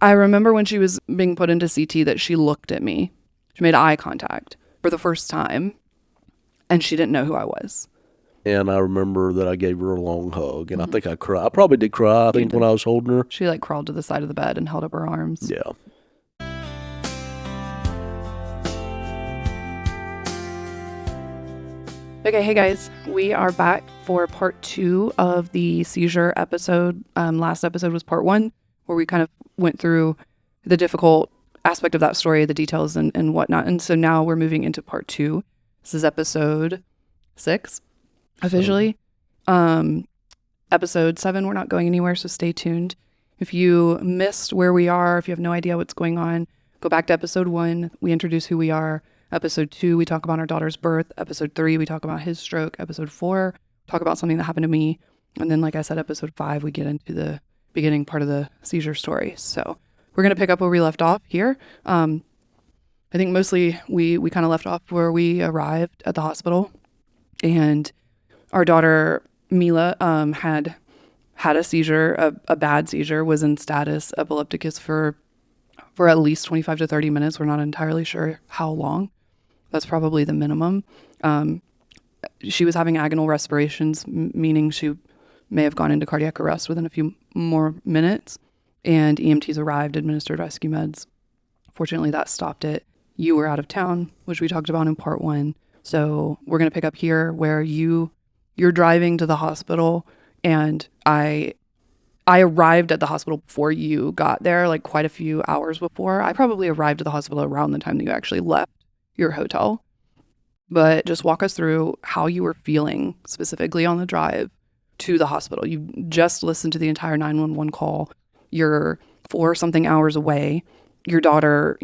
I remember when she was being put into CT that she looked at me. She made eye contact for the first time, and she didn't know who I was. And I remember that I gave her a long hug, and I think I cried. I probably did cry, I think, when I was holding her. She, like, crawled to the side of the bed and held up her arms. Yeah. Okay, hey guys, we are back for part 2 of the seizure episode. Last episode was part 1, where we kind of went through the difficult aspect of that story, the details and whatnot. And so now we're moving into part 2. This is episode 6, officially. Episode 7, we're not going anywhere, so stay tuned. If you missed where we are, if you have no idea what's going on, go back to episode 1. We introduce who we are. Episode 2, we talk about our daughter's birth. Episode 3, we talk about his stroke. Episode 4, talk about something that happened to me. And then, like I said, episode 5, we get into the beginning part of the seizure story. So we're going to pick up where we left off here. I think mostly we kind of left off where we arrived at the hospital. And our daughter, Mila, had a seizure, a bad seizure, was in status epilepticus for at least 25 to 30 minutes. We're not entirely sure how long. That's probably the minimum. She was having agonal respirations, meaning she may have gone into cardiac arrest within a few more minutes. And EMTs arrived, administered rescue meds. Fortunately, that stopped it. You were out of town, which we talked about in part 1. So we're going to pick up here where you're driving to the hospital, and I arrived at the hospital before you got there, like quite a few hours before. I probably arrived at the hospital around the time that you actually left your hotel. But just walk us through how you were feeling specifically on the drive to the hospital. You just listened to the entire 911 call. You're 4-something hours away. Your daughter,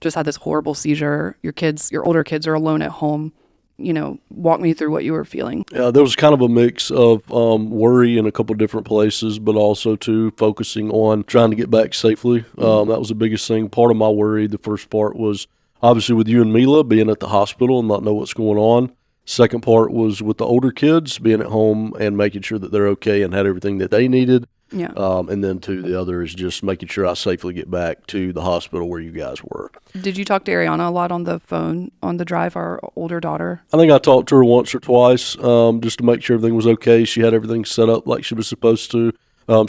just had this horrible seizure. Your older kids are alone at home. Walk me through what you were feeling. Yeah, there was kind of a mix of worry in a couple different places, but also too focusing on trying to get back safely. That was the biggest thing. Part of my worry, the first part was obviously with you and Mila being at the hospital and not know what's going on. Second part was with the older kids being at home and making sure that they're okay and had everything that they needed. Yeah. And then the other is just making sure I safely get back to the hospital where you guys were. Did you talk to Ariana a lot on the phone on the drive, our older daughter? I think I talked to her once or twice just to make sure everything was okay. She had everything set up like she was supposed to.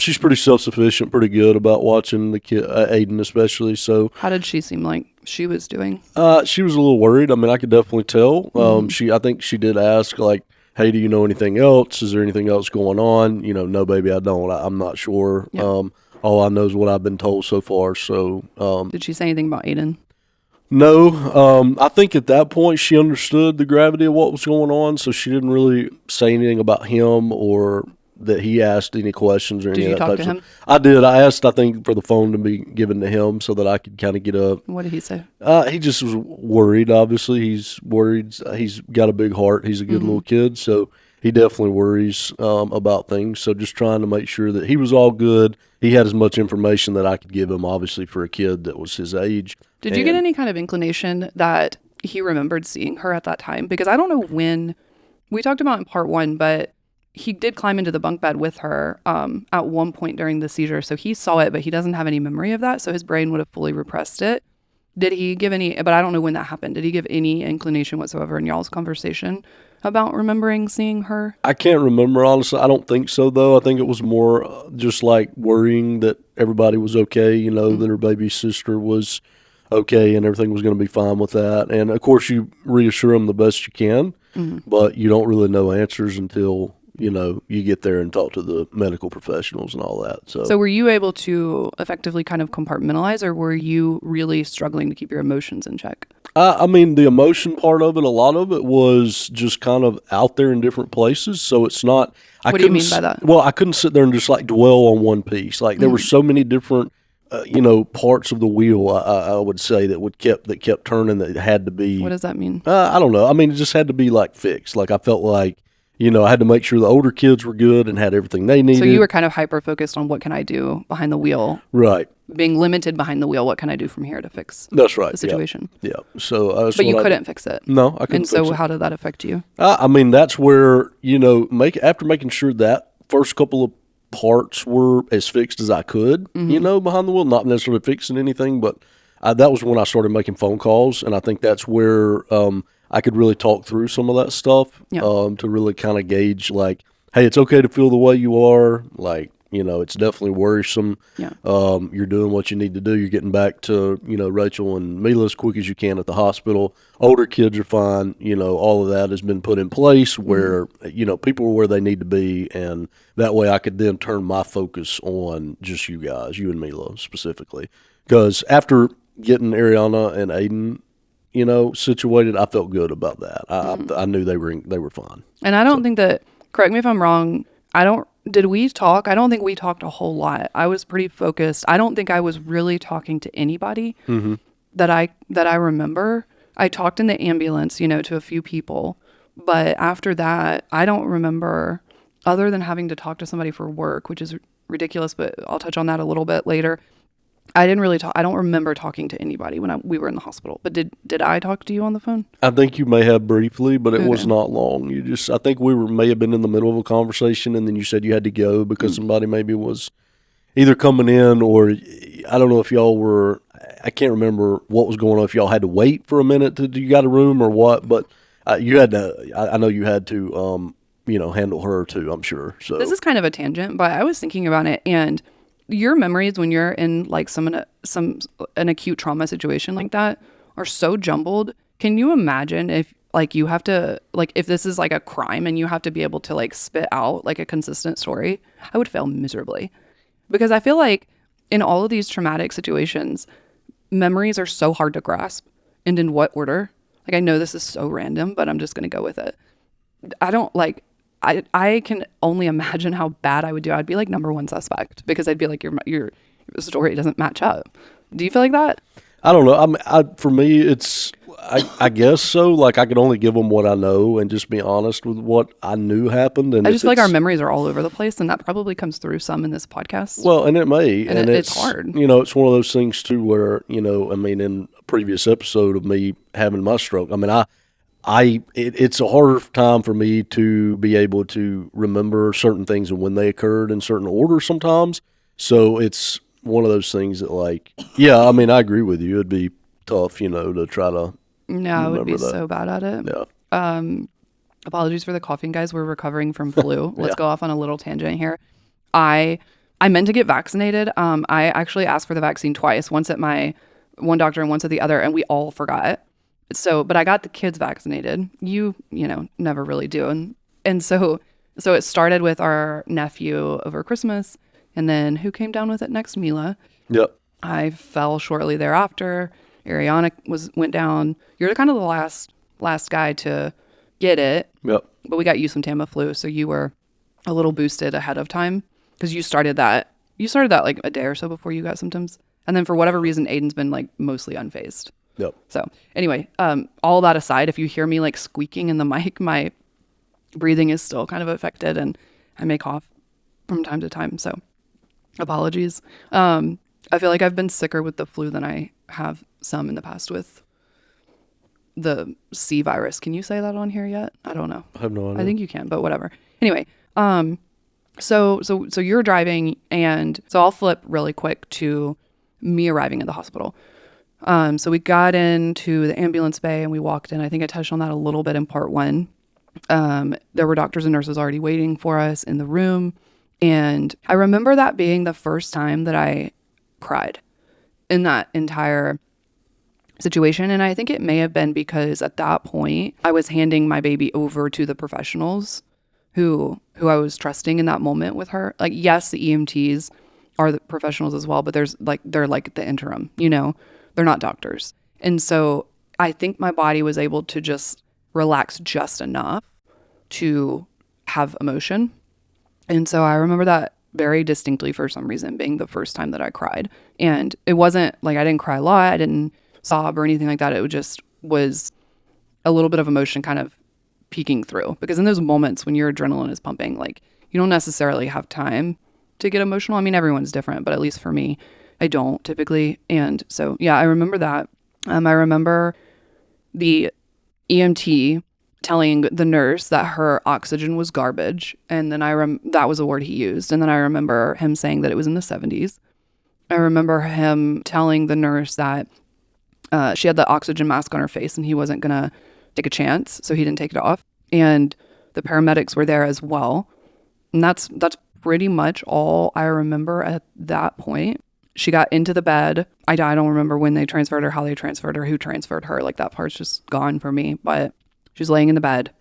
She's pretty self-sufficient, pretty good about watching the kid, Aiden especially. So, how did she seem like she was doing? She was a little worried. I mean, I could definitely tell. I think she did ask, like, hey, do you know anything else? Is there anything else going on? No, baby, I don't. I'm not sure. Yep. All I know is what I've been told so far. So, did she say anything about Aiden? No. I think at that point she understood the gravity of what was going on, so she didn't really say anything about him or that he asked any questions or any of that. Did you talk to him? I did. I asked, I think, for the phone to be given to him so that I could kind of get a... What did he say? He just was worried, obviously. He's worried. He's got a big heart. He's a good little kid, so he definitely worries about things. So just trying to make sure that he was all good. He had as much information that I could give him, obviously, for a kid that was his age. Did you get any kind of inclination that he remembered seeing her at that time? Because I don't know when... We talked about in part 1, but... He did climb into the bunk bed with her at one point during the seizure. So he saw it, but he doesn't have any memory of that. So his brain would have fully repressed it. Did he give any, but I don't know when that happened. Did he give any inclination whatsoever in y'all's conversation about remembering seeing her? I can't remember, honestly. I don't think so, though. I think it was more just like worrying that everybody was okay, that her baby sister was okay and everything was going to be fine with that. And, of course, you reassure them the best you can, but you don't really know answers until... you get there and talk to the medical professionals and all that. So were you able to effectively kind of compartmentalize, or were you really struggling to keep your emotions in check? I mean, the emotion part of it, a lot of it was just kind of out there in different places. So it's not... What do you mean by that? Well, I couldn't sit there and just like dwell on one piece. Like there were so many different... parts of the wheel, I would say, that kept turning that had to be... What does that mean? I don't know. I mean, it just had to be like fixed. Like I felt like, I had to make sure the older kids were good and had everything they needed. So you were kind of hyper-focused on what can I do behind the wheel. Right. Being limited behind the wheel, what can I do from here to fix That's right. the situation? Yeah. So, but you couldn't fix it. No, I couldn't And so fix it. how did that affect you? I mean, that's where, after making sure that first couple of parts were as fixed as I could, you know, behind the wheel, not necessarily fixing anything, but that was when I started making phone calls. And I think that's where I could really talk through some of that stuff to really kind of gauge like, hey, it's okay to feel the way you are. Like, you know, it's definitely worrisome. Yeah. You're doing what you need to do. You're getting back to, you know, Rachel and Mila as quick as you can at the hospital. Older kids are fine. You know, all of that has been put in place where, you know, people are where they need to be. And that way I could then turn my focus on just you guys, you and Mila specifically. Because after getting Ariana and Aiden, you know, situated, I felt good about that. I knew they were fine. And I don't think that, correct me if I'm wrong, did we talk? I don't think we talked a whole lot. I was pretty focused. I don't think I was really talking to anybody that I remember. I talked in the ambulance, you know, to a few people. But after that, I don't remember, other than having to talk to somebody for work, which is ridiculous, but I'll touch on that a little bit later. I didn't really talk. I don't remember talking to anybody when we were in the hospital. But did I talk to you on the phone? I think you may have briefly, but it was not long. I think may have been in the middle of a conversation, and then you said you had to go because somebody maybe was either coming in or I don't know if y'all were. I can't remember what was going on. If y'all had to wait for a minute you got a room or what, but you had to. I know you had to. You know, handle her too. I'm sure. So this is kind of a tangent, but I was thinking about it and. Your memories when you're in like an acute trauma situation like that are so jumbled. Can you imagine if like you have to like if this is like a crime and you have to be able to like spit out like a consistent story? I would fail miserably because I feel like in all of these traumatic situations, memories are so hard to grasp. And in what order? Like I know this is so random, but I'm just gonna go with it. I can only imagine how bad I would do. I'd be like number one suspect because I'd be like, your story doesn't match up. Do you feel like that? I don't know. For me, it's, I guess so. Like I could only give them what I know and just be honest with what I knew happened. And I just feel like our memories are all over the place and that probably comes through some in this podcast. Well, and it may. And it's hard. You know, it's one of those things too where, you know, I mean, in a previous episode of me having my stroke, I mean, it's a harder time for me to be able to remember certain things and when they occurred in certain order sometimes. So it's one of those things that like, yeah, I mean, I agree with you. It'd be tough, you know, to try to. Yeah, I would be so bad at it. Yeah. Apologies for the coughing, guys. We're recovering from flu. Let's go off on a little tangent here. I meant to get vaccinated. I actually asked for the vaccine twice, once at my one doctor and once at the other, and we all forgot. So, but I got the kids vaccinated. You know, never really do. And so it started with our nephew over Christmas. And then who came down with it next? Mila. Yep. I fell shortly thereafter. Ariana went down. You're kind of the last guy to get it. Yep. But we got you some Tamiflu. So you were a little boosted ahead of time because you started that like a day or so before you got symptoms. And then for whatever reason, Aiden's been like mostly unfazed. Yep. So anyway, all that aside, if you hear me like squeaking in the mic, my breathing is still kind of affected and I may cough from time to time. So apologies. I feel like I've been sicker with the flu than I have some in the past with the C virus. Can you say that on here yet? I don't know. I have no idea. I think you can, but whatever. Anyway, so you're driving and so I'll flip really quick to me arriving at the hospital. So we got into the ambulance bay and we walked in. I think I touched on that a little bit in part one. There were doctors and nurses already waiting for us in the room. And I remember that being the first time that I cried in that entire situation. And I think it may have been because at that point I was handing my baby over to the professionals who I was trusting in that moment with her. Like, yes, the EMTs are the professionals as well, but they're like the interim, you know, they're not doctors. And so I think my body was able to just relax just enough to have emotion. And so I remember that very distinctly for some reason being the first time that I cried. And it wasn't like I didn't cry a lot. I didn't sob or anything like that. It just was a little bit of emotion kind of peeking through. Because in those moments when your adrenaline is pumping, like you don't necessarily have time to get emotional. I mean, everyone's different, but at least for me, I don't typically. And so, yeah, I remember that. I remember the EMT telling the nurse that her oxygen was garbage. And then that was a word he used. And then I remember him saying that it was in the 70s. I remember him telling the nurse that she had the oxygen mask on her face and he wasn't going to take a chance. So he didn't take it off. And the paramedics were there as well. And that's pretty much all I remember at that point. She got into the bed. I don't remember when they transferred her, how they transferred her, who transferred her. Like, that part's just gone for me. But she's laying in the bed.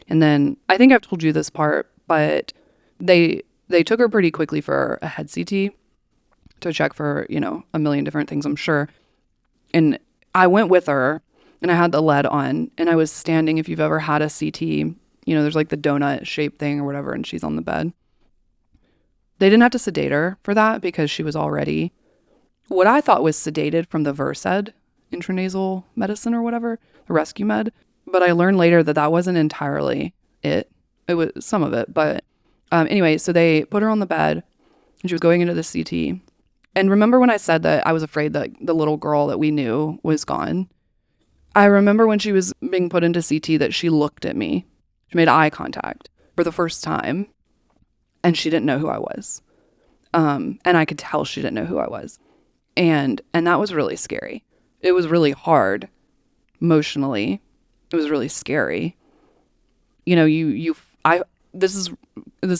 And then, I think I've told you this part, but they took her pretty quickly for a head CT to check for, a million different things, I'm sure. And I went with her, and I had the lead on, and I was standing. If you've ever had a CT, there's like the donut shaped thing or whatever, and she's on the bed. They didn't have to sedate her for that because she was already what I thought was sedated from the Versed intranasal medicine or whatever, the rescue med. But I learned later that wasn't entirely it. It was some of it. But anyway, so they put her on the bed and she was going into the CT. And remember when I said that I was afraid that the little girl that we knew was gone? I remember when she was being put into CT that she looked at me. She made eye contact for the first time. And she didn't know who I was. And I could tell she didn't know who I was. And that was really scary. It was really hard emotionally. It was really scary. This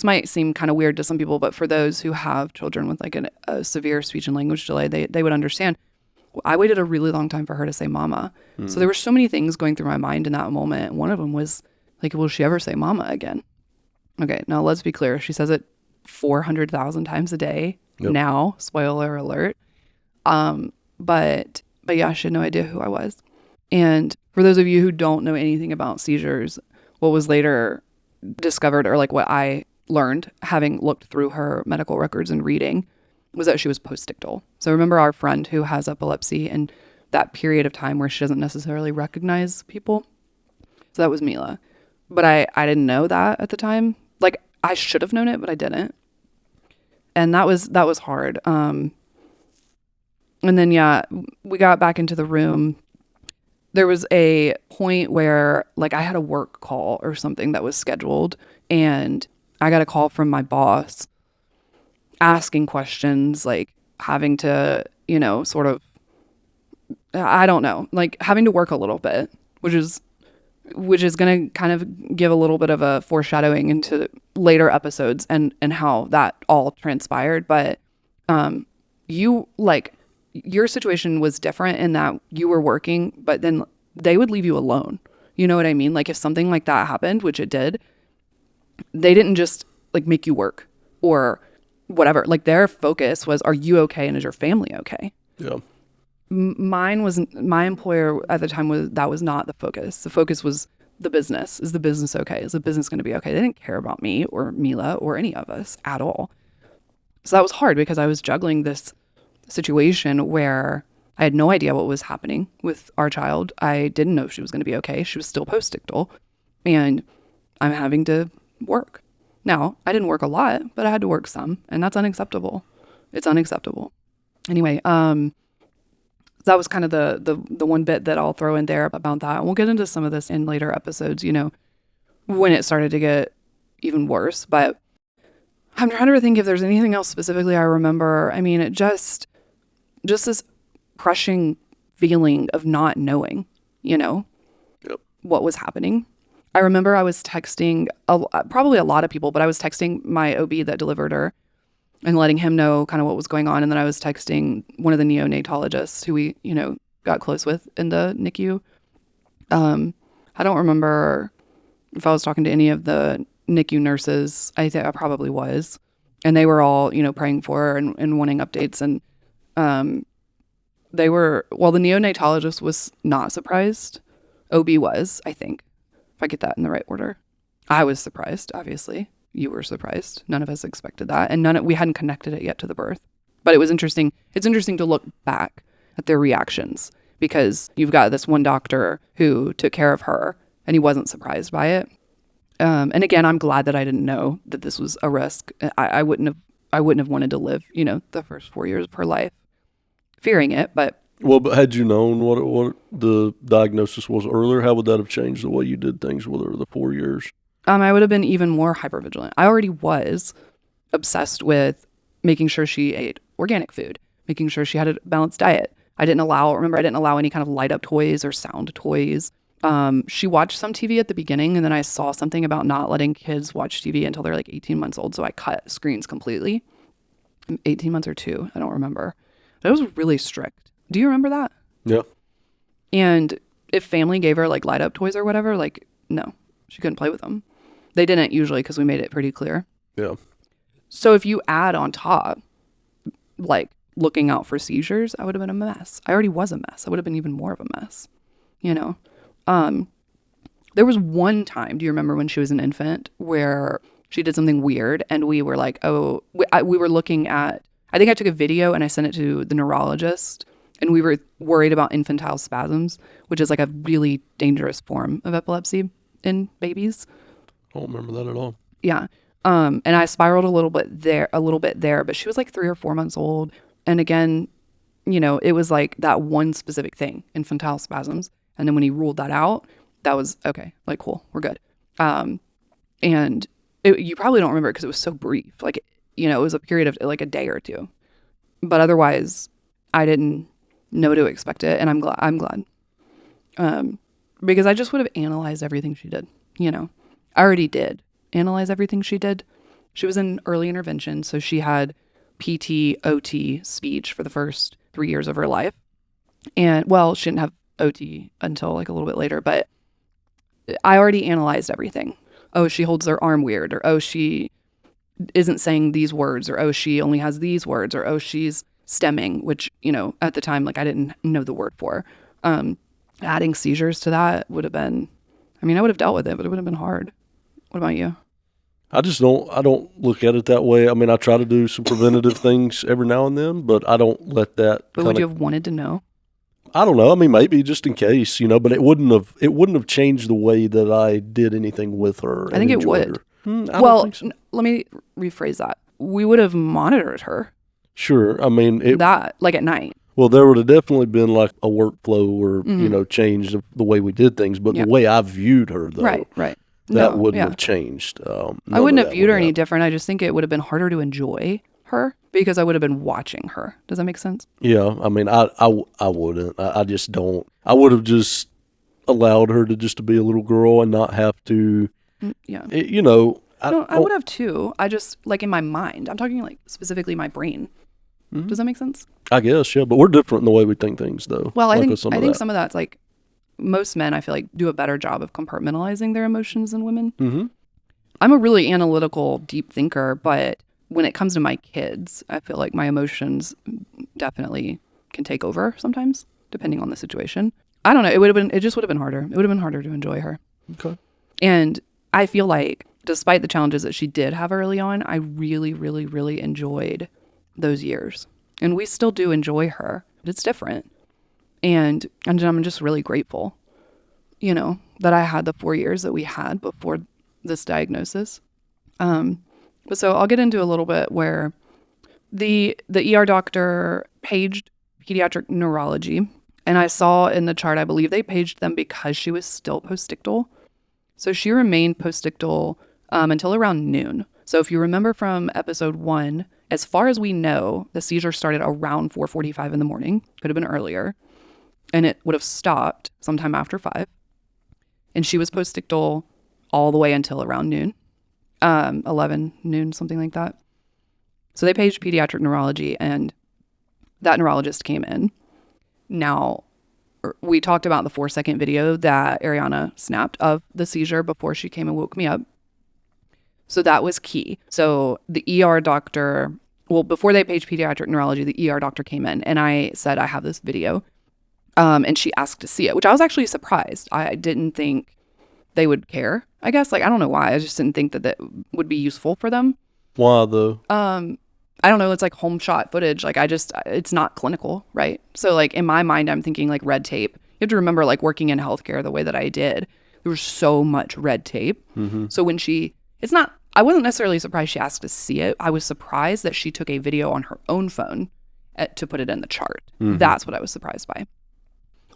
might seem kind of weird to some people, but for those who have children with like a severe speech and language delay, they would understand. I waited a really long time for her to say mama. So there were so many things going through my mind in that moment. One of them was like, will she ever say mama again? Okay, now let's be clear. She says it 400,000 times a day now. Spoiler alert. But yeah, she had no idea who I was. And for those of you who don't know anything about seizures, what was later discovered, or like what I learned having looked through her medical records and reading, was that she was postictal. So remember our friend who has epilepsy and that period of time where she doesn't necessarily recognize people? So that was Mila. But I didn't know that at the time. Like, I should have known it, but I didn't. And that was hard. And then, yeah, we got back into the room. There was a point where, like, I had a work call or something that was scheduled, and I got a call from my boss asking questions, like having to, sort of, I don't know, like having to work a little bit, which is going to kind of give a little bit of a foreshadowing into later episodes and how that all transpired. But your situation was different in that you were working, but then they would leave you alone. You know what I mean? Like, if something like that happened, which it did, they didn't just like make you work or whatever. Like, their focus was, are you okay? And is your family okay? Yeah. My employer at the time was not the focus. The focus was the business. Is the business okay? Is the business going to be okay? They didn't care about me or Mila or any of us at all. So that was hard because I was juggling this situation where I had no idea what was happening with our child. I didn't know if she was going to be okay. She was still postictal, and I'm having to work. Now, I didn't work a lot, but I had to work some, and that's unacceptable. It's unacceptable. Anyway, that was kind of the one bit that I'll throw in there about that. And we'll get into some of this in later episodes, when it started to get even worse. But I'm trying to think if there's anything else specifically I remember. I mean, it just this crushing feeling of not knowing, what was happening. I remember I was texting probably a lot of people, but I was texting my OB that delivered her and letting him know kind of what was going on. And then I was texting one of the neonatologists who we, got close with in the NICU. I don't remember if I was talking to any of the NICU nurses. I think I probably was. And they were all, praying for her and wanting updates. And the neonatologist was not surprised. OB was, I think, if I get that in the right order. I was surprised, obviously. You were surprised. None of us expected that. And we hadn't connected it yet to the birth. But it was interesting. It's interesting to look back at their reactions because you've got this one doctor who took care of her and he wasn't surprised by it. And again, I'm glad that I didn't know that this was a risk. I wouldn't have wanted to live, the first 4 years of her life fearing it, but Well, but had you known what the diagnosis was earlier, how would that have changed the way you did things with her the 4 years? I would have been even more hypervigilant. I already was obsessed with making sure she ate organic food, making sure she had a balanced diet. I didn't allow any kind of light up toys or sound toys. She watched some TV at the beginning, and then I saw something about not letting kids watch TV until they're like 18 months old. So I cut screens completely. 18 months or 2, I don't remember. But it was really strict. Do you remember that? Yeah. And if family gave her like light up toys or whatever, like, no, she couldn't play with them. They didn't usually because we made it pretty clear. Yeah. So if you add on top, like looking out for seizures, I would have been a mess. I already was a mess. I would have been even more of a mess, you know? There was one time, do you remember when she was an infant, where she did something weird and we were like, we were looking at, I think I took a video and I sent it to the neurologist, and we were worried about infantile spasms, which is like a really dangerous form of epilepsy in babies. I don't remember that at all. Yeah. And I spiraled a little bit there, but she was like 3 or 4 months old. And again, you know, it was like that one specific thing, infantile spasms. And then when he ruled that out, that was okay. Like, cool, we're good. And you probably don't remember it because it was so brief. Like, you know, it was a period of like a day or two. But otherwise, I didn't know to expect it. And I'm glad. Because I just would have analyzed everything she did, you know. I already did analyze everything she did. She was in early intervention, so she had PT, OT, speech for the first 3 years of her life. And, well, she didn't have OT until like a little bit later, but I already analyzed everything. Oh, she holds her arm weird, or oh, she isn't saying these words, or oh, she only has these words, or oh, she's stemming, which, you know, at the time, like I didn't know the word for. Adding seizures to that would have been, I mean, I would have dealt with it, but it would have been hard. What about you? I don't look at it that way. I mean, I try to do some preventative things every now and then, but I don't let that. But would you have wanted to know? I don't know. I mean, maybe just in case, you know, but it wouldn't have changed the way that I did anything with her. I think it would. I don't think so. Let me rephrase that. We would have monitored her. Sure. I mean, like at night. Well, there would have definitely been like a workflow or, you know, change the way we did things. But the way I viewed her, though. Right. That wouldn't have changed. I wouldn't have viewed her any different. I just think it would have been harder to enjoy her because I would have been watching her. Does that make sense? Yeah. I mean, I wouldn't. I just don't. I would have just allowed her to be a little girl and not have to, you know. I would have too. I just, like in my mind, I'm talking like specifically my brain. Mm-hmm. Does that make sense? I guess, yeah. But we're different in the way we think things, though. Well, I think some of that's like, most men, I feel like, do a better job of compartmentalizing their emotions than women. Mm-hmm. I'm a really analytical, deep thinker, but when it comes to my kids, I feel like my emotions definitely can take over sometimes, depending on the situation. I don't know. It just would have been harder. It would have been harder to enjoy her. Okay. And I feel like, despite the challenges that she did have early on, I really, really, really enjoyed those years. And we still do enjoy her. But it's different. And I'm just really grateful, you know, that I had the 4 years that we had before this diagnosis. But so I'll get into a little bit where the ER doctor paged pediatric neurology. And I saw in the chart, I believe they paged them because she was still postictal. So she remained postictal until around noon. So if you remember from episode 1, as far as we know, the seizure started around 4:45 in the morning. Could have been earlier. And it would have stopped sometime after 5. And she was postictal all the way until around noon, 11 noon, something like that. So they paged pediatric neurology, and that neurologist came in. Now, we talked about the 4-second video that Ariana snapped of the seizure before she came and woke me up. So that was key. So the ER doctor, well, before they paged pediatric neurology, the ER doctor came in, and I said, I have this video. And she asked to see it, which I was actually surprised. I didn't think they would care, I guess. Like, I don't know why. I just didn't think that would be useful for them. Why, though? I don't know. It's like home shot footage. Like, it's not clinical, right? So, like, in my mind, I'm thinking, like, red tape. You have to remember, like, working in healthcare the way that I did, there was so much red tape. Mm-hmm. So when I wasn't necessarily surprised she asked to see it. I was surprised that she took a video on her own phone to put it in the chart. That's what I was surprised by.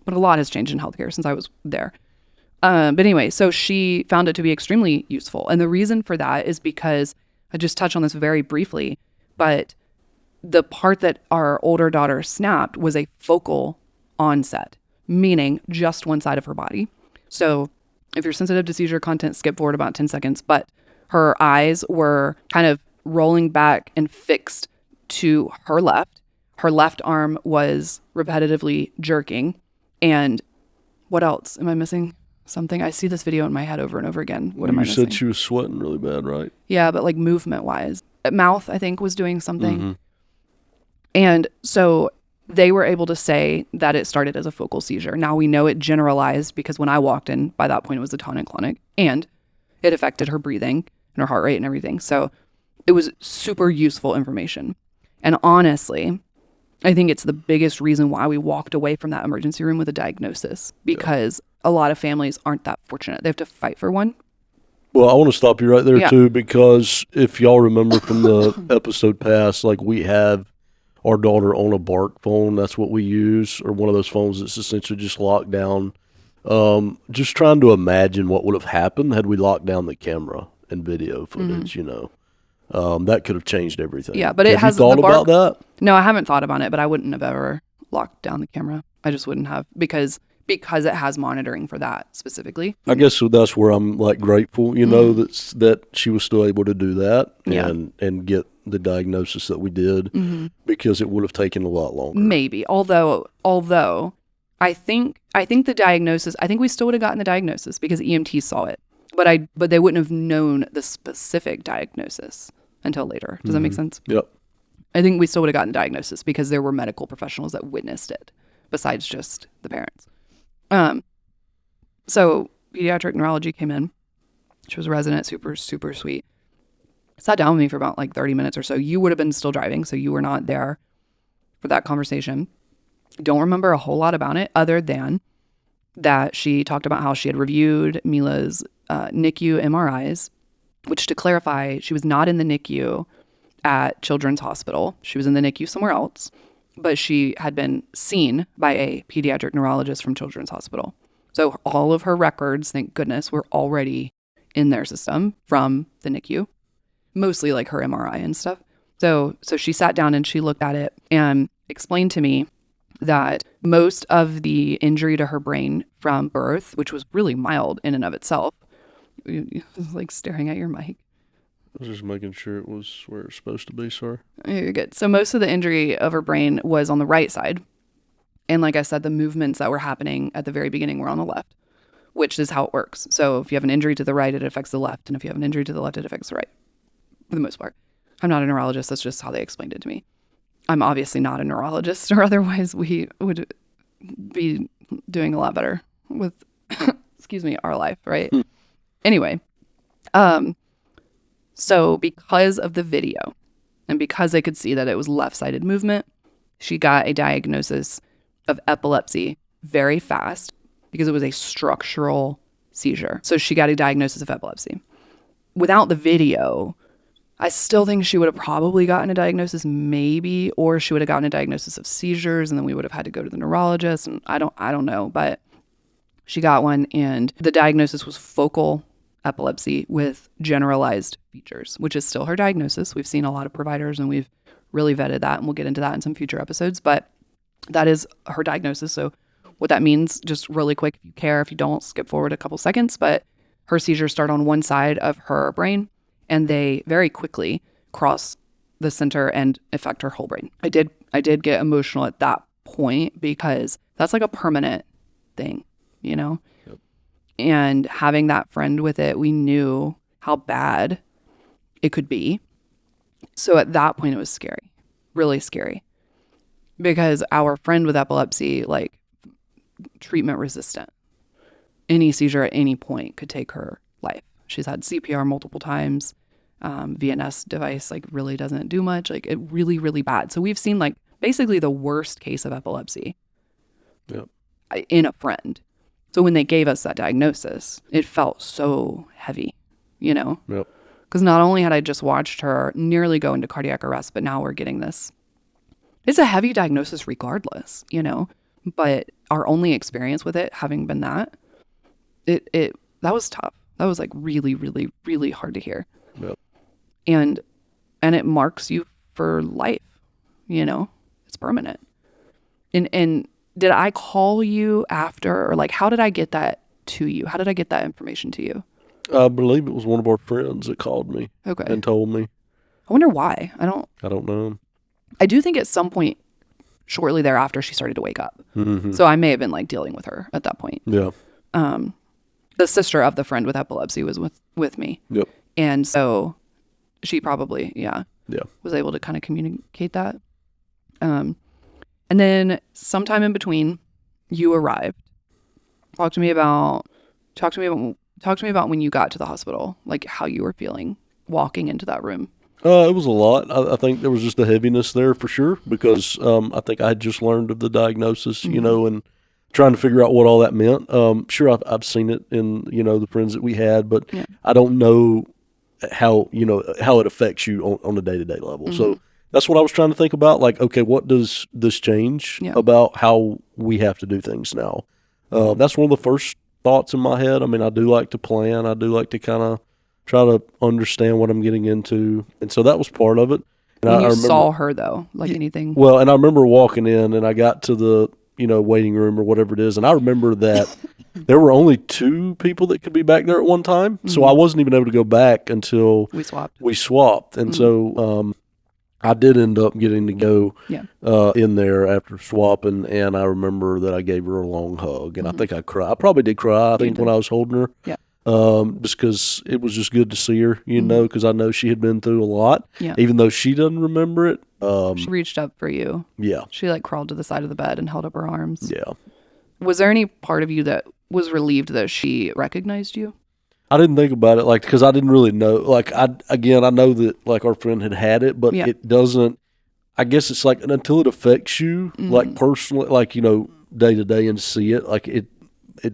But a lot has changed in healthcare since I was there. But anyway, so she found it to be extremely useful. And the reason for that is because, I just touched on this very briefly, but the part that our older daughter snapped was a focal onset, meaning just one side of her body. So if you're sensitive to seizure content, skip forward about 10 seconds. But her eyes were kind of rolling back and fixed to her left. Her left arm was repetitively jerking. And what else? Am I missing something? I see this video in my head over and over again. What am I missing? You said she was sweating really bad, right? Yeah, but like movement wise. Mouth, I think, was doing something. And so they were able to say that it started as a focal seizure. Now we know it generalized because when I walked in, by that point it was a tonic-clonic, and it affected her breathing and her heart rate and everything. So it was super useful information. And honestly, I think it's the biggest reason why we walked away from that emergency room with a diagnosis, because a lot of families aren't that fortunate. They have to fight for one. Well, I want to stop you right there too, because if y'all remember from the episode past, like we have our daughter on a Bark phone. That's what we use, or one of those phones that's essentially just locked down. Just trying to imagine what would have happened had we locked down the camera and video footage, that could have changed everything. Yeah, but have it has you thought the Bark about that? No, I haven't thought about it, but I wouldn't have ever locked down the camera. I just wouldn't have, because it has monitoring for that specifically. I guess so. That's where I'm like grateful, that she was still able to do that and get the diagnosis that we did, because it would have taken a lot longer. Maybe, although I think the diagnosis, I think we still would have gotten the diagnosis because EMT saw it, but they wouldn't have known the specific diagnosis until later. Does that make sense? Yep. I think we still would have gotten diagnosis because there were medical professionals that witnessed it besides just the parents. So pediatric neurology came in. She was a resident, super, super sweet. Sat down with me for about like 30 minutes or so. You would have been still driving, so you were not there for that conversation. Don't remember a whole lot about it other than that she talked about how she had reviewed Mila's NICU MRIs, which, to clarify, she was not in the NICU at Children's Hospital. She was in the NICU somewhere else, but she had been seen by a pediatric neurologist from Children's Hospital. So all of her records, thank goodness, were already in their system from the NICU, mostly like her MRI and stuff. So she sat down and she looked at it and explained to me that most of the injury to her brain from birth, which was really mild in and of itself, like staring at your mic. I was just making sure it was where it's supposed to be, sorry. You're good. So most of the injury of her brain was on the right side. And like I said, the movements that were happening at the very beginning were on the left, which is how it works. So if you have an injury to the right, it affects the left. And if you have an injury to the left, it affects the right, for the most part. I'm not a neurologist. That's just how they explained it to me. I'm obviously not a neurologist, or otherwise we would be doing a lot better with, our life, right? Anyway, so because of the video and because they could see that it was left-sided movement, she got a diagnosis of epilepsy very fast because it was a structural seizure. So she got a diagnosis of epilepsy. Without the video, I still think she would have probably gotten a diagnosis, maybe, or she would have gotten a diagnosis of seizures, and then we would have had to go to the neurologist, and I don't know, but she got one, and the diagnosis was focal epilepsy with generalized features, which is still her diagnosis. We've seen a lot of providers, and we've really vetted that, and we'll get into that in some future episodes, but that is her diagnosis. So what that means, just really quick, if you care, if you don't, skip forward a couple seconds, but her seizures start on one side of her brain, and they very quickly cross the center and affect her whole brain. I did get emotional at that point because that's like a permanent thing, Yep. And having that friend with it, we knew how bad it could be. So at that point, it was scary, really scary, because our friend with epilepsy, like treatment resistant, any seizure at any point could take her life. She's had CPR multiple times. VNS device like really doesn't do much. Like it really, really bad. So we've seen like basically the worst case of epilepsy in a friend. So when they gave us that diagnosis, it felt so heavy, Yep. Because not only had I just watched her nearly go into cardiac arrest, but now we're getting this It's a heavy diagnosis regardless, you know, but our only experience with it having been that, that was tough. That was like really, really, really hard to hear. Yep. And it marks you for life, you know, it's permanent. And did I call you after, or like, how did I get that to you? How did I get that information to you? I believe it was one of our friends that called me and told me. I wonder why. I don't know. I do think at some point shortly thereafter she started to wake up. Mm-hmm. So I may have been like dealing with her at that point. Yeah. The sister of the friend with epilepsy was with me. Yep. And so she probably, was able to kind of communicate that. And then sometime in between, you arrived. Talk to me about when you got to the hospital, like how you were feeling walking into that room. It was a lot. I think there was just a heaviness there for sure because I think I had just learned of the diagnosis, you know, and trying to figure out what all that meant. Sure, I've seen it in, you know, the friends that we had, but I don't know how it affects you on a day-to-day level. So that's what I was trying to think about. Like, okay, what does this change about how we have to do things now? That's one of the first thoughts in my head. I mean, I do like to plan. I do like to kind of try to understand what I'm getting into. And so that was part of it. And when I you remember, saw her, though, like anything? Well, and I remember walking in and I got to the, you know, waiting room or whatever it is. And I remember that there were only 2 people that could be back there at one time. So I wasn't even able to go back until we swapped. And so I did end up getting to go in there after swapping. And I remember that I gave her a long hug. And I think I cried. I probably did cry, I think, when I was holding her. Yeah. Just because it was just good to see her, you know, because I know she had been through a lot, even though she doesn't remember it. She reached up for you. Yeah. She like crawled to the side of the bed and held up her arms. Yeah. Was there any part of you that was relieved that she recognized you? I didn't think about it, like, because I didn't really know. Like, I know that, like, our friend had it, but it doesn't, I guess it's like, until it affects you, like, personally, like, you know, day to day and see it, like, it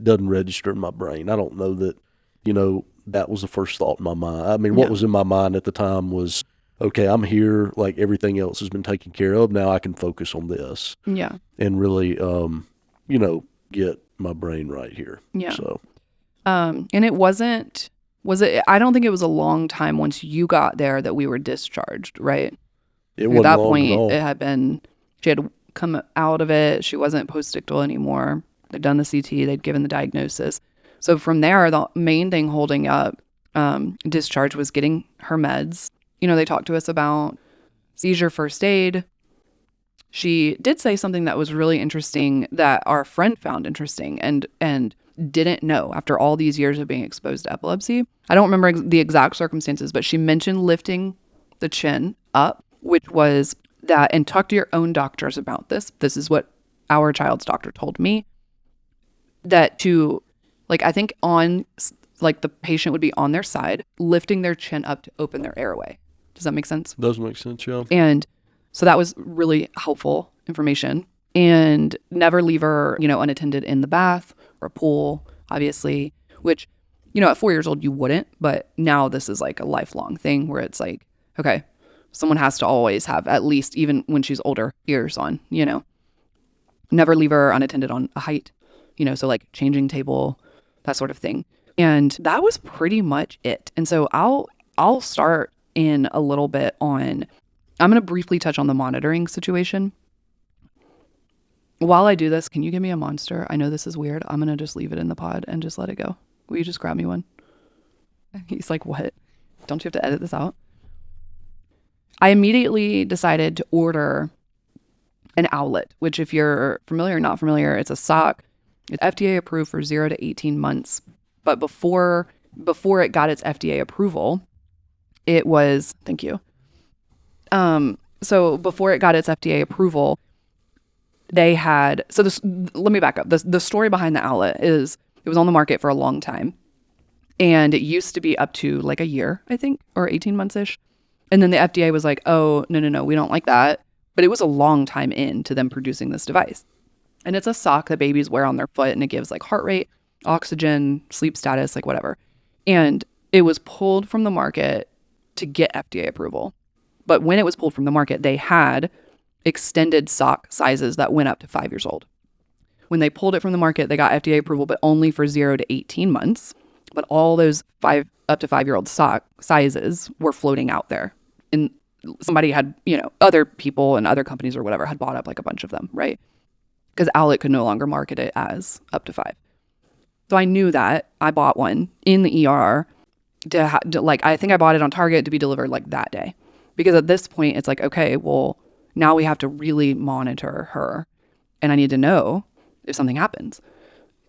doesn't register in my brain. I don't know that, you know, that was the first thought in my mind. I mean, what was in my mind at the time was, okay, I'm here, like, everything else has been taken care of. Now I can focus on this. Yeah. And really, you know, get my brain right here. Yeah. So. And it was it, I don't think it was a long time once you got there that we were discharged, right? It wasn't at that long point, at all. it had been, she had come out of it. She wasn't postictal anymore. They'd done the CT, they'd given the diagnosis. So from there, the main thing holding up discharge was getting her meds. You know, they talked to us about seizure first aid. She did say something that was really interesting that our friend found interesting and didn't know after all these years of being exposed to epilepsy. I don't remember the exact circumstances, but she mentioned lifting the chin up, which was that, and talk to your own doctors about this. This is what our child's doctor told me, that to, like, I think on, like, the patient would be on their side, lifting their chin up to open their airway. Does that make sense? Does make sense, yeah. And so that was really helpful information. And never leave her, you know, unattended in the bath or a pool, obviously, which, you know, at 4 years old, you wouldn't. But now this is like a lifelong thing where it's like, okay, someone has to always have, at least even when she's older, ears on, you know. Never leave her unattended on a height, you know, so like changing table, that sort of thing. And that was pretty much it. And so I'll start in a little bit on, I'm going to briefly touch on the monitoring situation. While I do this, can you give me a monster? I know this is weird. I'm going to just leave it in the pod and just let it go. Will you just grab me one? He's like, what? Don't you have to edit this out? I immediately decided to order an owlet, which if you're familiar or not familiar, it's a sock. It's FDA approved for 0 to 18 months. But before it got its FDA approval, it was, thank you. So before it got its FDA approval, they had, so this, let me back up. The story behind the owlet is it was on the market for a long time. And it used to be up to like a year, I think, or 18 months-ish. And then the FDA was like, oh, no, we don't like that. But it was a long time into them producing this device. And it's a sock that babies wear on their foot, and it gives like heart rate, oxygen, sleep status, like whatever. And it was pulled from the market to get FDA approval. But when it was pulled from the market, they had extended sock sizes that went up to 5 years old. When they pulled it from the market, they got FDA approval, but only for 0 to 18 months. But all those up to 5-year-old sock sizes were floating out there. And somebody had, other people and other companies or whatever had bought up like a bunch of them, right? Because Owlet could no longer market it as up to 5. So I knew that. I bought one in the ER I think I bought it on Target to be delivered like that day. Because at this point, it's like, okay, well, now we have to really monitor her. And I need to know if something happens.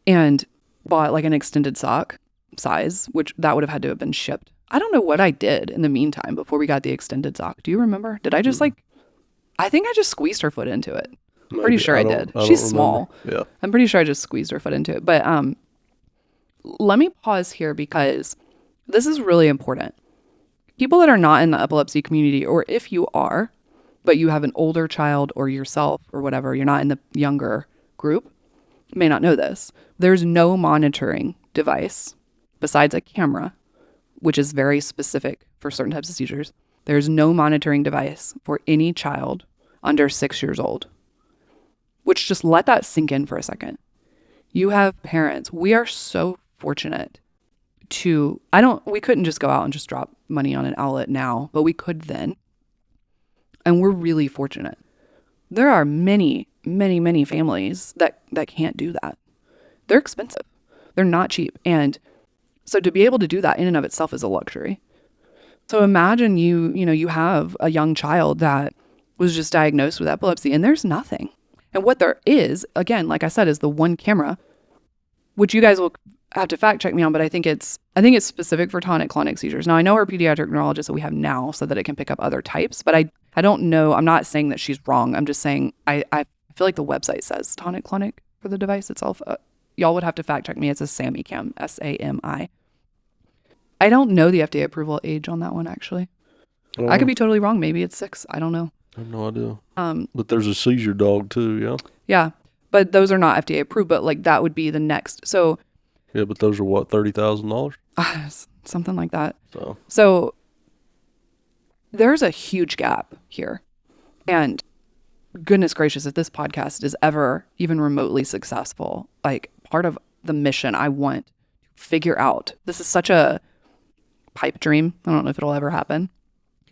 And bought like an extended sock size, which that would have had to have been shipped. I don't know what I did in the meantime before we got the extended sock. Do you remember? Did I just I think I just squeezed her foot into it. Maybe. Pretty sure I did. She's small. Yeah. I'm pretty sure I just squeezed her foot into it. But let me pause here because this is really important. People that are not in the epilepsy community, or if you are, but you have an older child or yourself or whatever, you're not in the younger group, may not know this. There's no monitoring device besides a camera, which is very specific for certain types of seizures. There's no monitoring device for any child under 6 years old, which just let that sink in for a second. You have parents. We are so fortunate we couldn't just go out and just drop money on an Owlet now, but we could then. And we're really fortunate. There are many, many, many families that can't do that. They're expensive. They're not cheap. And so to be able to do that in and of itself is a luxury. So imagine you have a young child that was just diagnosed with epilepsy and there's nothing. And what there is, again, like I said, is the one camera, which you guys will have to fact check me on, but I think it's specific for tonic-clonic seizures. Now I know our pediatric neurologist that we have now so that it can pick up other types, but I don't know. I'm not saying that she's wrong. I'm just saying I feel like the website says tonic-clonic for the device itself. Y'all would have to fact check me. It's a SAMI, SAMI. I don't know the FDA approval age on that one, actually. I could be totally wrong. Maybe it's 6. I don't know. I have no idea. But there's a seizure dog too, yeah? Yeah, but those are not FDA approved, but like that would be the next. So yeah, but those are what, $30,000? Something like that. So there's a huge gap here. And goodness gracious, if this podcast is ever even remotely successful, like part of the mission I want to figure out, this is such a pipe dream. I don't know if it'll ever happen.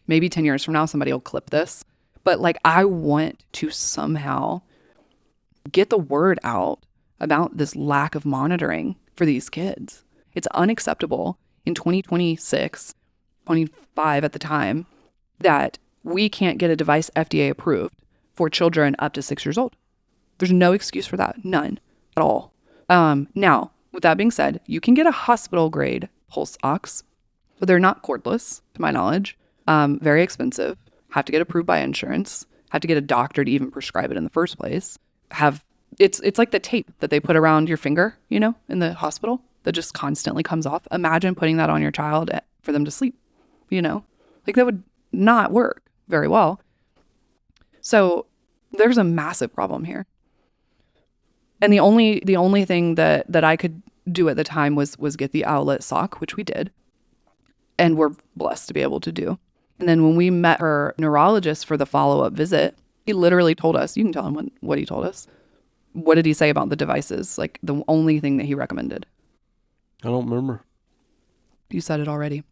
Maybe 10 years from now, somebody will clip this. But like, I want to somehow get the word out about this lack of monitoring for these kids. It's unacceptable in 2026, 25 at the time, that we can't get a device FDA approved for children up to 6 years old. There's no excuse for that. None at all. Now, with that being said, you can get a hospital grade pulse ox, but they're not cordless, to my knowledge. Very expensive. Have to get approved by insurance. Have to get a doctor to even prescribe it in the first place. It's like the tape that they put around your finger, in the hospital that just constantly comes off. Imagine putting that on your child for them to sleep, like that would not work very well. So there's a massive problem here. And the only thing that I could do at the time was get the Owlet sock, which we did. And we're blessed to be able to do. And then when we met her neurologist for the follow-up visit, he literally told us, you can tell him what he told us. What did he say about the devices? Like the only thing that he recommended. I don't remember. You said it already.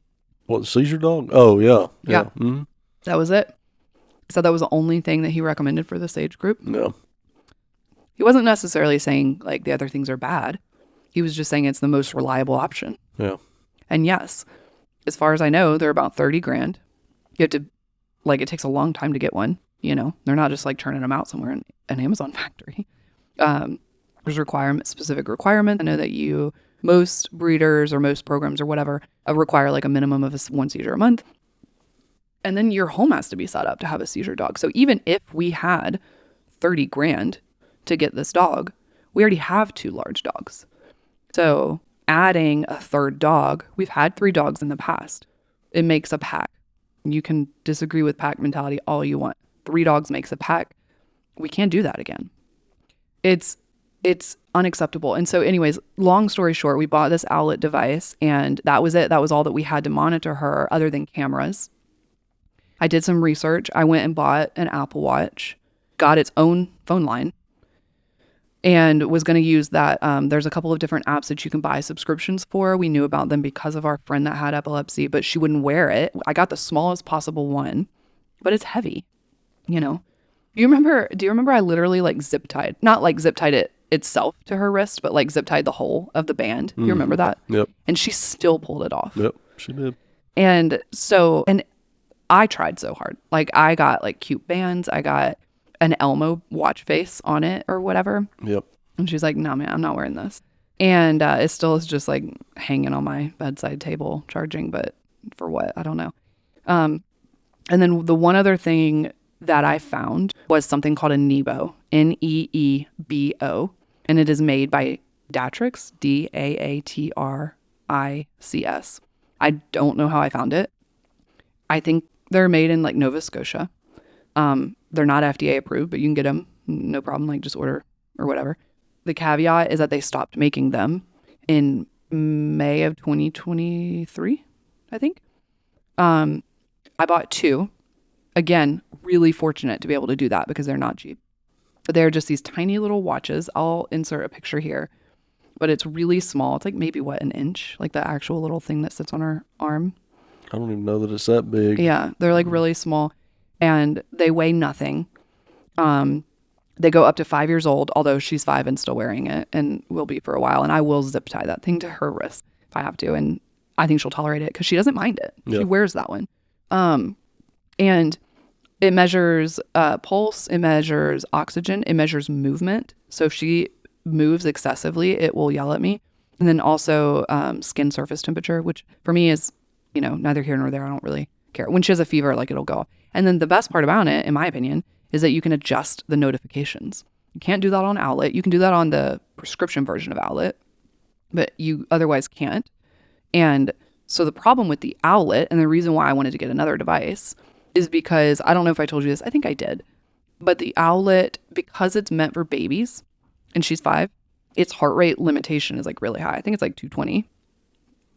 What, seizure dog? Oh, yeah. Yeah. Mm-hmm. That was it. So that was the only thing that he recommended for this age group. Yeah. He wasn't necessarily saying like the other things are bad. He was just saying it's the most reliable option. Yeah. And yes, as far as I know, they're about $30,000. You have to, it takes a long time to get one. They're not just like churning them out somewhere in an Amazon factory. There's specific requirements. I know that most breeders or most programs or whatever require like a minimum of one seizure a month. And then your home has to be set up to have a seizure dog. So even if we had $30,000 to get this dog, we already have 2 large dogs. So adding a third dog, we've had 3 dogs in the past. It makes a pack. You can disagree with pack mentality all you want. 3 dogs makes a pack. We can't do that again. It's unacceptable. And so anyways, long story short, we bought this Owlet device and that was it. That was all that we had to monitor her other than cameras. I did some research. I went and bought an Apple Watch got its own phone line and was going to use that. There's a couple of different apps that you can buy subscriptions for. We knew about them because of our friend that had epilepsy, but she wouldn't wear it. I got the smallest possible one, but it's heavy, you know. Do you remember I literally like not like zip tied it itself to her wrist, but like zip tied the whole of the band. You remember that? Yep. And she still pulled it off. Yep, she did. And I tried so hard. Like I got like cute bands. I got an Elmo watch face on it or whatever. Yep. And she's like, no, man, I'm not wearing this. And it still is just like hanging on my bedside table charging, but for what? I don't know. And then the one other thing that I found was something called a Neebo, Neebo, and it is made by Datrix, Daatrics. I don't know how I found it. I think they're made in like Nova Scotia. They're not FDA approved, but you can get them, no problem, like just order or whatever. The caveat is that they stopped making them in May of 2023, I think. I bought 2. Again, really fortunate to be able to do that because they're not cheap. But they're just these tiny little watches. I'll insert a picture here. But it's really small. It's like maybe, an inch? Like the actual little thing that sits on her arm. I don't even know that it's that big. Yeah, they're like really small. And they weigh nothing. They go up to 5 years old, although she's 5 and still wearing it and will be for a while. And I will zip tie that thing to her wrist if I have to. And I think she'll tolerate it because she doesn't mind it. Yep. She wears that one. And it measures pulse, it measures oxygen, it measures movement. So if she moves excessively, it will yell at me. And then also skin surface temperature, which for me is, neither here nor there. I don't really care. When she has a fever, like it'll go off. And then the best part about it, in my opinion, is that you can adjust the notifications. You can't do that on Owlet. You can do that on the prescription version of Owlet, but you otherwise can't. And so the problem with the Owlet, and the reason why I wanted to get another device, is because, I don't know if I told you this, I think I did, but the Owlet, because it's meant for babies, and she's 5, its heart rate limitation is like really high. I think it's like 220.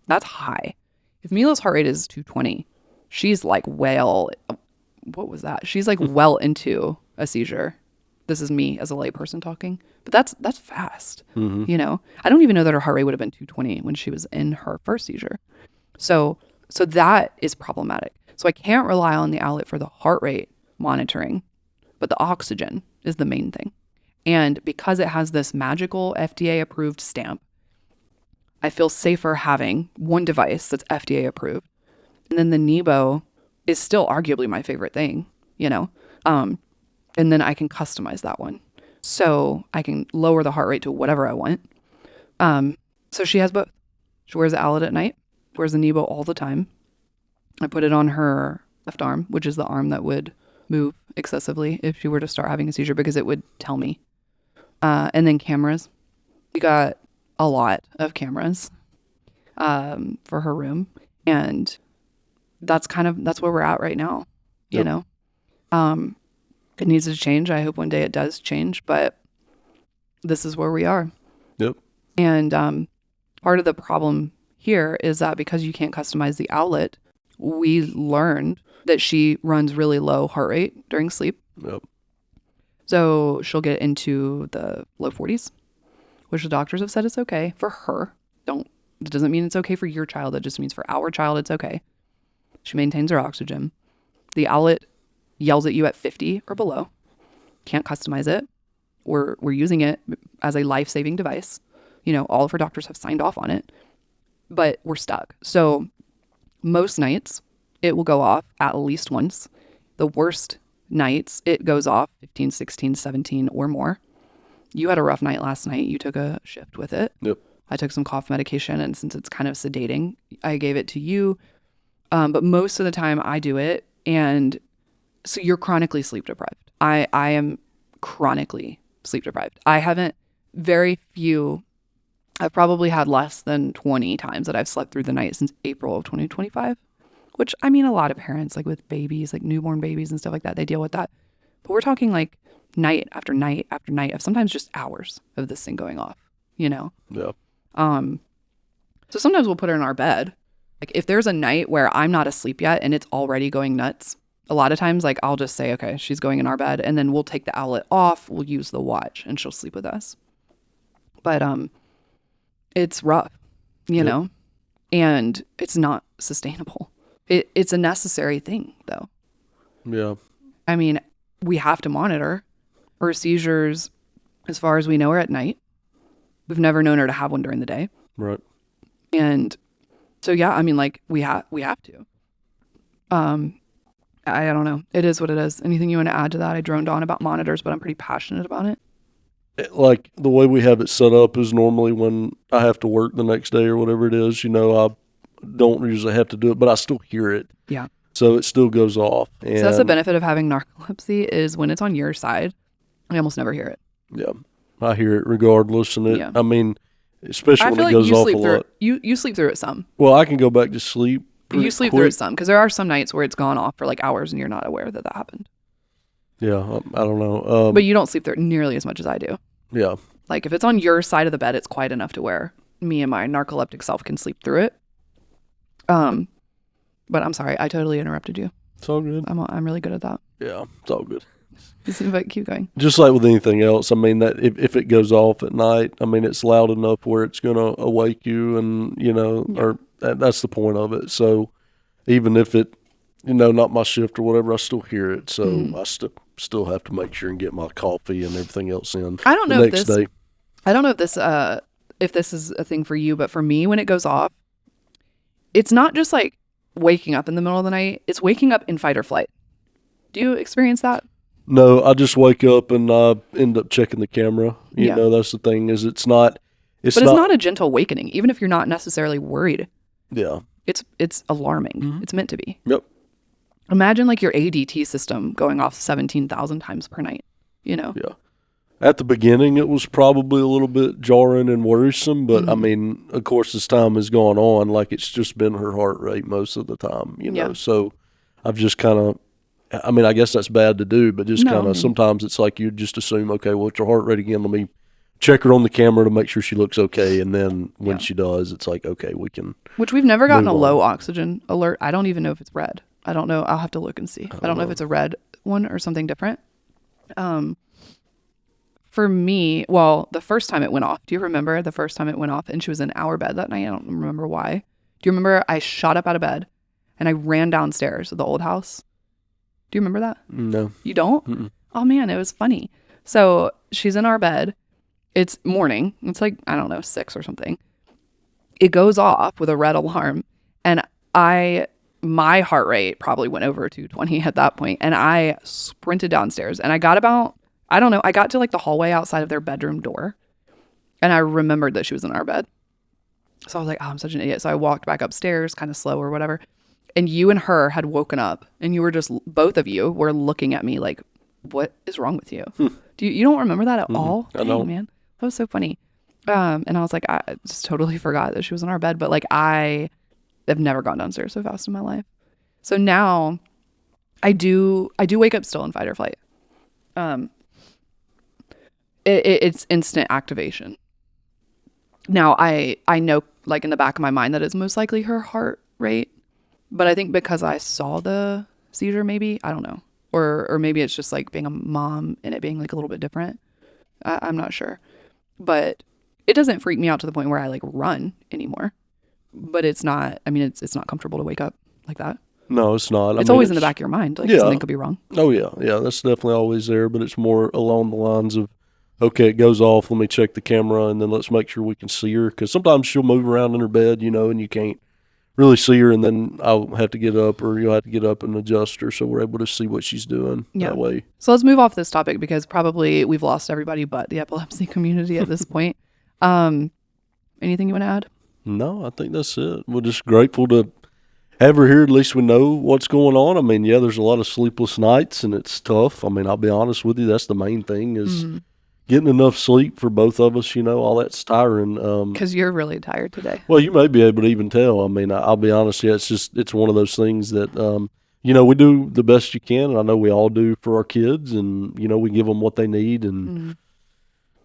That's high. If Mila's heart rate is 220, she's like what was that? She's like well into a seizure. This is me as a layperson talking, but that's fast. Mm-hmm. I don't even know that her heart rate would have been 220 when she was in her first seizure. So that is problematic. So I can't rely on the Owlet for the heart rate monitoring, but the oxygen is the main thing. And because it has this magical FDA approved stamp, I feel safer having one device that's FDA approved. And then the Neebo is still arguably my favorite thing, and then I can customize that one. So I can lower the heart rate to whatever I want. So she has both. She wears the Owlet at night, wears the Neebo all the time. I put it on her left arm, which is the arm that would move excessively if she were to start having a seizure, because it would tell me. And then cameras. We got a lot of cameras for her room. And that's where we're at right now, you know? It needs to change. I hope one day it does change, but this is where we are. Yep. And part of the problem here is that because you can't customize the Owlet, we learned that she runs really low heart rate during sleep. Yep. So she'll get into the low 40s, which the doctors have said is okay for her. It doesn't mean it's okay for your child. It just means for our child, it's okay. She maintains her oxygen. The Owlet yells at you at 50 or below. Can't customize it. We're using it as a life-saving device. All of her doctors have signed off on it, but we're stuck. So most nights it will go off at least once. The worst nights it goes off 15, 16, 17 or more. You had a rough night last night. You took a shift with it. Yep. I took some cough medication, and since it's kind of sedating, I gave it to you. But most of the time I do it. And so you're chronically sleep deprived. I am chronically sleep deprived. I've probably had less than 20 times that I've slept through the night since April of 2025, which a lot of parents, like with babies, like newborn babies and stuff like that, they deal with that. But we're talking like night after night after night of sometimes just hours of this thing going off, Yeah. So sometimes we'll put her in our bed. Like if there's a night where I'm not asleep yet and it's already going nuts, a lot of times, like, I'll just say, okay, she's going in our bed, and then we'll take the owlet off. We'll use the watch, and she'll sleep with us. But it's rough, you know, and it's not sustainable. It's a necessary thing, though. Yeah. I mean, we have to monitor her seizures, as far as we know, are at night. We've never known her to have one during the day. Right. And so, yeah, I mean, like, we have to. I don't know. It is what it is. Anything you want to add to that? I droned on about monitors, but I'm pretty passionate about it. Like, the way we have it set up is normally when I have to work the next day or whatever it is, you know, I don't usually have to do it, but I still hear it. Yeah. So it still goes off. And so that's the benefit of having narcolepsy, is when it's on your side, I almost never hear it. Yeah. I hear it regardless. And I mean, especially when it goes off a lot. You sleep through it some. Well, I can go back to sleep. You sleep through it some, because there are some nights where it's gone off for like hours and you're not aware that happened. Yeah, I don't know. But you don't sleep through it nearly as much as I do. Yeah. Like, if it's on your side of the bed, it's quiet enough to where me and my narcoleptic self can sleep through it. But I'm sorry, I totally interrupted you. It's all good. I'm really good at that. Yeah, it's all good. But keep going. Just like with anything else, I mean, that if it goes off at night, I mean, it's loud enough where it's going to awake you, and, you know, or that's the point of it. So even if it, you know, not my shift or whatever, I still hear it. So I still have to make sure and get my coffee and everything else in. I don't know the next day. I don't know if this is a thing for you, but for me, when it goes off, it's not just like waking up in the middle of the night. It's waking up in fight or flight. Do you experience that? No, I just wake up and end up checking the camera. You know, that's the thing, is it's not a gentle awakening, even if you're not necessarily worried. Yeah. It's alarming. Mm-hmm. It's meant to be. Yep. Imagine like your ADT system going off 17,000 times per night, you know? Yeah. At the beginning, it was probably a little bit jarring and worrisome, but I mean, of course, as time has gone on, like, it's just been her heart rate most of the time, you know? So I've just kind of, I mean, I guess that's bad to do, but just kind of sometimes it's like you just assume, okay, well, it's her heart rate again. Let me check her on the camera to make sure she looks okay. And then when she does, it's like, okay, we can. Which we've never gotten a low oxygen alert. I don't even know if it's red. I don't know. I'll have to look and see. I don't know if it's a red one or something different. For me, well, the first time it went off, do you remember the first time it went off and she was in our bed that night? I don't remember why. Do you remember I shot up out of bed and I ran downstairs to the old house? Do you remember that? No. You don't? Mm-mm. Oh, man, it was funny. So she's in our bed. It's morning. It's like, I don't know, 6 or something. It goes off with a red alarm. And my heart rate probably went over 220 at that point. And I sprinted downstairs. And I got about, I don't know, I got to like the hallway outside of their bedroom door. And I remembered that she was in our bed. So I was like, oh, I'm such an idiot. So I walked back upstairs, kind of slow or whatever. And you and her had woken up, and you were just, both of you were looking at me like, what is wrong with you? You don't remember that at all? I don't. Man, that was so funny. And I was like, I just totally forgot that she was in our bed. But like, I have never gone downstairs so fast in my life. So now I do wake up still in fight or flight. It's instant activation. Now I know, like, in the back of my mind that it's most likely her heart rate. But I think because I saw the seizure, maybe, I don't know. Or maybe it's just like being a mom and it being like a little bit different. I'm not sure. But it doesn't freak me out to the point where I like run anymore. But it's not, I mean, it's not comfortable to wake up like that. No, it's not. It's always in the back of your mind. Like, something could be wrong. Oh, yeah. Yeah, that's definitely always there. But it's more along the lines of, okay, it goes off. Let me check the camera and then let's make sure we can see her. Because sometimes she'll move around in her bed, you know, and you can't really see her, and then I'll have to get up, or you'll have to get up and adjust her so we're able to see what she's doing that way. So let's move off this topic, because probably we've lost everybody but the epilepsy community at this point. Anything you want to add? No, I think that's it. We're just grateful to have her here. At least we know what's going on. I mean, yeah, there's a lot of sleepless nights, and it's tough. I mean, I'll be honest with you. That's the main thing, is getting enough sleep for both of us, you know, all that's tiring. Because you're really tired today. Well, you may be able to even tell. I mean, I'll be honest, yeah, it's one of those things that, you know, we do the best you can, and I know we all do for our kids, and, you know, we give them what they need and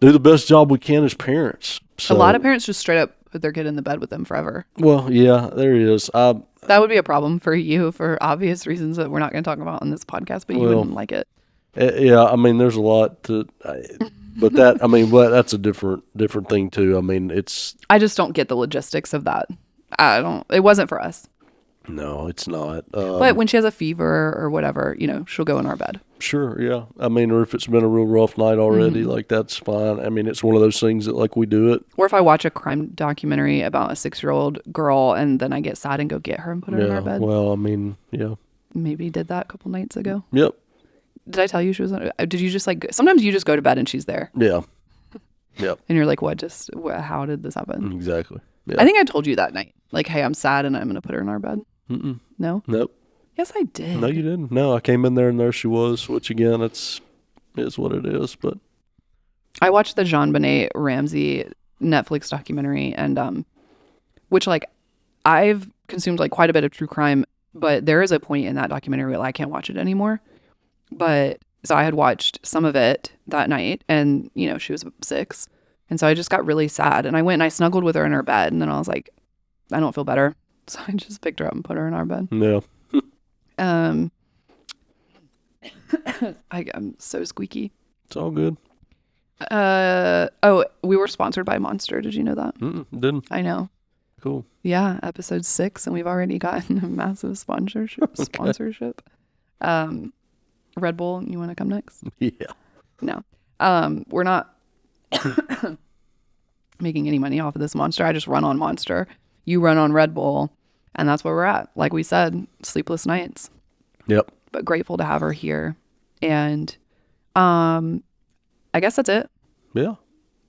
do the best job we can as parents. So, a lot of parents just straight up put their kid in the bed with them forever. Well, yeah, there is. That would be a problem for you for obvious reasons that we're not going to talk about on this podcast, but you wouldn't like it. Yeah, I mean, there's a lot to, but that's a different thing too. I mean, I just don't get the logistics of that. It wasn't for us. No, it's not. But when she has a fever or whatever, she'll go in our bed. Sure, yeah. I mean, or if it's been a real rough night already, like that's fine. I mean, it's one of those things that like we do it. Or if I watch a crime documentary about a 6-year-old girl and then I get sad and go get her and put her in our bed. Well, I mean, yeah. Maybe did that a couple nights ago. Yep. Did I tell you she was? Did you just sometimes you just go to bed and she's there. Yeah. Yep. And you're like, how did this happen? Exactly. Yeah. I think I told you that night, like, hey, I'm sad and I'm going to put her in our bed. Mm-mm. No? Nope. Yes, I did. No, you didn't. No, I came in there and there she was, which again, is what it is. But I watched the Jean-Benet Ramsey Netflix documentary, and which like I've consumed like quite a bit of true crime, but there is a point in that documentary where I can't watch it anymore. But so I had watched some of it that night, and she was 6, and so I just got really sad, and I went and I snuggled with her in her bed, and then I was like, I don't feel better. So I just picked her up and put her in our bed. Yeah. I'm so squeaky. It's all good. We were sponsored by Monster. Did you know that? Didn't. I know. Cool. Yeah, episode 6, and we've already gotten a massive sponsorship. Red Bull, you want to come next? Yeah. No. We're not making any money off of this Monster. I just run on Monster. You run on Red Bull. And that's where we're at. Like we said, sleepless nights. Yep. But grateful to have her here. And I guess that's it. Yeah.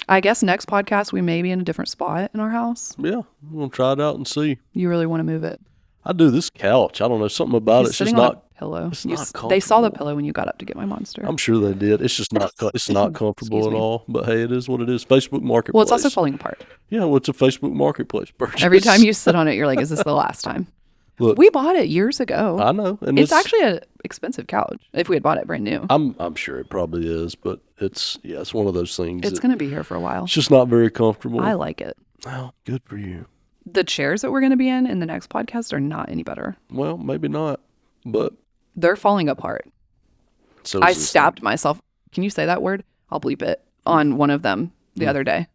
I guess next podcast we may be in a different spot in our house. Yeah. We'll try it out and see. You really want to move it? I do. This couch, I don't know, something about it's just not pillow. It's not comfortable. They saw the pillow when you got up to get my Monster. I'm sure they did. It's just not comfortable at all. But hey, it is what it is. Facebook Marketplace. Well, it's also falling apart. Yeah, well, it's a Facebook Marketplace purchase. Every time you sit on it, you're like, is this the last time? Look, we bought it years ago. I know. And it's actually an expensive couch if we had bought it brand new. I'm sure it probably is, but it's one of those things. It's going to be here for a while. It's just not very comfortable. I like it. Well, good for you. The chairs that we're going to be in the next podcast are not any better. Well, maybe not, but they're falling apart. So I stabbed myself. Can you say that word? I'll bleep it on one of them the other day,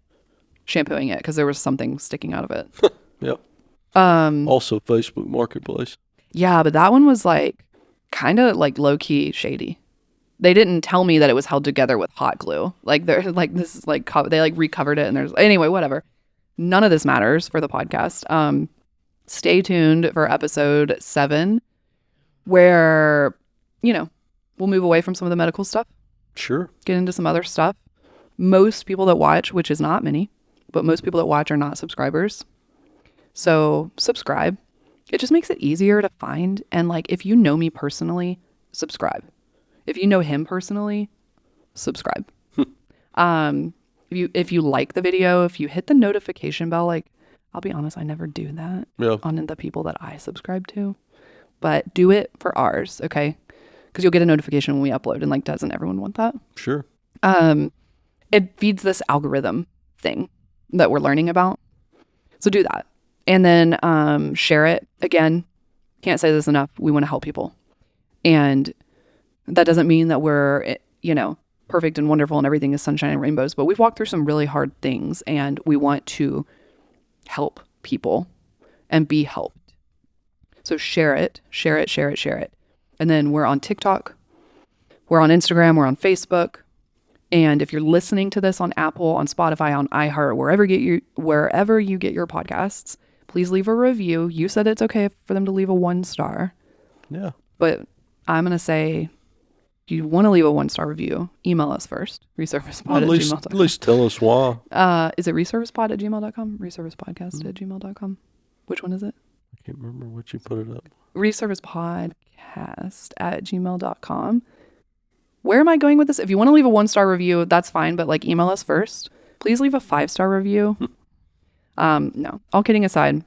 shampooing it because there was something sticking out of it. Yep. Also Facebook Marketplace. Yeah, but that one was like kind of like low key shady. They didn't tell me that it was held together with hot glue. Like they're like this is like they like recovered it and there's anyway whatever. None of this matters for the podcast. Stay tuned for episode 7, where we'll move away from some of the medical stuff. Sure. Get into some other stuff. Most people that watch, which is not many, but most people that watch are not subscribers. So subscribe. It just makes it easier to find. And like, if you know me personally, subscribe. If you know him personally, subscribe. If you like the video, if you hit the notification bell, like, I'll be honest, I never do that on the people that I subscribe to. But do it for ours, okay? Because you'll get a notification when we upload. And like, doesn't everyone want that? Sure. It feeds this algorithm thing that we're learning about. So do that. And then share it. Again, can't say this enough. We want to help people. And that doesn't mean that we're, perfect and wonderful and everything is sunshine and rainbows. But we've walked through some really hard things and we want to help people and be helped. So share it. And then we're on TikTok. We're on Instagram. We're on Facebook. And if you're listening to this on Apple, on Spotify, on iHeart, wherever you get your podcasts, please leave a review. You said it's okay for them to leave a 1-star. Yeah. But I'm going to say, if you want to leave a 1-star review, email us first. Resurfacepod@gmail.com. At least tell us why. Is it resurfacepod@gmail.com? Resurfacepodcast@gmail.com. Which one is it? I can't remember what you put it up. Resurfacepodcast@gmail.com. Where am I going with this? If you want to leave a 1-star review, that's fine, but like email us first. Please leave a 5-star review. No, all kidding aside,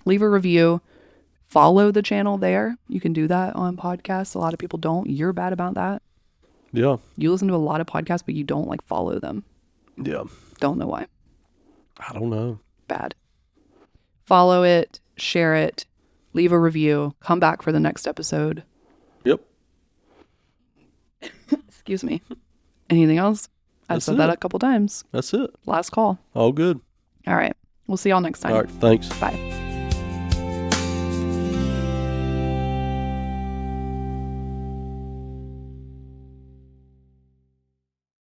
leave a review. Follow the channel there. You can do that on podcasts. A lot of people don't. You're bad about that. Yeah. You listen to a lot of podcasts, but you don't like follow them. Yeah. Don't know why. I don't know. Bad. Follow it, share it, leave a review, come back for the next episode. Yep. Excuse me. Anything else? I've That's said that it. a couple times. That's it. Last call. All good. All right. We'll see y'all next time. All right. Thanks. Bye.